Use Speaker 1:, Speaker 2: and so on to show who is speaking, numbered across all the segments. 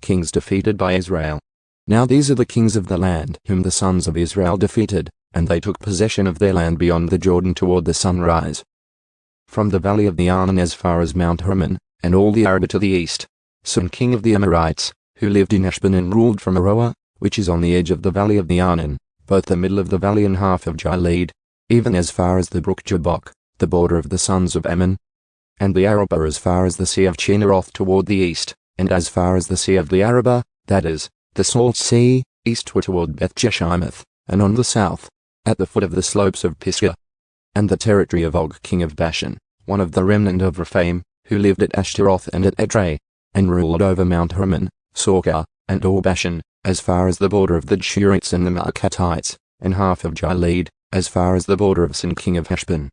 Speaker 1: kings defeated by Israel. Now these are the kings of the land whom the sons of Israel defeated, and they took possession of their land beyond the Jordan toward the sunrise. From the valley of the Arnon as far as Mount Hermon, and all the Arabah to the east. Sihon king of the Amorites, who lived in Heshbon and ruled from Aroer, which is on the edge of the valley of the Arnon, both the middle of the valley and half of Gilead, even as far as the brook Jabbok, the border of the sons of Ammon. And the Arabah as far as the sea of Chinneroth toward the east, and as far as the sea of the Arabah, that is, the salt sea, eastward toward Beth-jeshimoth, and on the south, at the foot of the slopes of Pisgah. And the territory of Og king of Bashan, one of the remnant of Rephaim, who lived at Ashtaroth and at Edrei, and ruled over Mount Hermon, Sorkah, and all Bashan, as far as the border of the Ashurites and the Maacathites, and half of Gilead, as far as the border of Sihon king of Heshbon.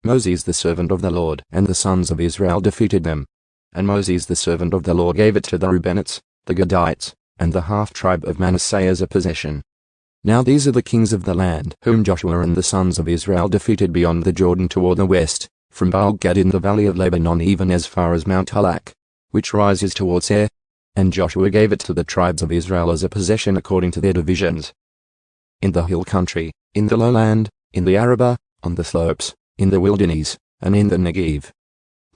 Speaker 1: Moses the servant of the Lord and the sons of Israel defeated them. And Moses the servant of the Lord gave it to the Reubenites, the Gadites, and the half-tribe of Manasseh as a possession. Now these are the kings of the land whom Joshua and the sons of Israel defeated beyond the Jordan toward the west, from Baal-gad in the valley of Lebanon even as far as Mount Halak, which rises toward Seir. And Joshua gave it to the tribes of Israel as a possession according to their divisions. In the hill country, in the lowland, in the Arabah, on the slopes, in the wilderness, and in the Negev.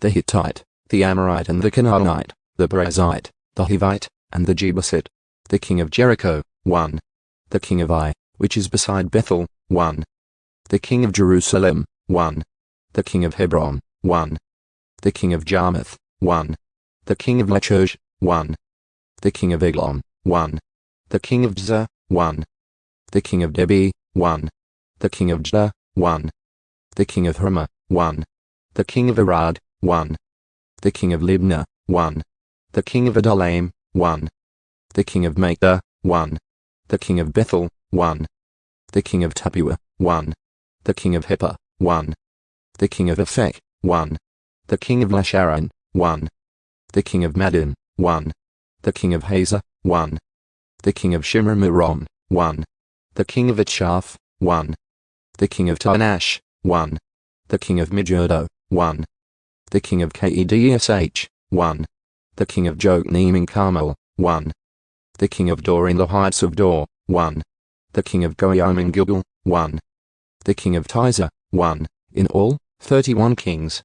Speaker 1: The Hittite, the Amorite and the Canaanite, the Perizzite, the Hivite, and the Jebusite, the king of Jericho, 1. The king of Ai, which is beside Bethel, 1. The king of Jerusalem, 1. The king of Hebron, 1. The king of Jarmuth, 1. The king of Lachish, 1. The king of Eglon, 1. The king of Jzah, 1. The king of Debi, 1. The king of Judah, 1. The king of Hermah, 1. The king of Arad, 1. The king of Libnah, 1. The king of Adullam, 1. The king of Makeda, 1. The king of Bethel, 1. The king of Tappuah, 1. The king of Heppah, 1. The king of Aphek, 1. The king of Lasharon, 1. The king of Madon, 1. The king of Hazah, 1. The king of Shimron, 1. The king of Itshaph, 1. The king of Taanash, 1. The king of Megiddo, 1. The king of Kedesh, 1. The king of Jokneam in Carmel, 1. The king of Dor in the heights of Dor, 1. The king of Goyim in Gilgal, 1. The king of Tirzah, 1. In all, 31 kings.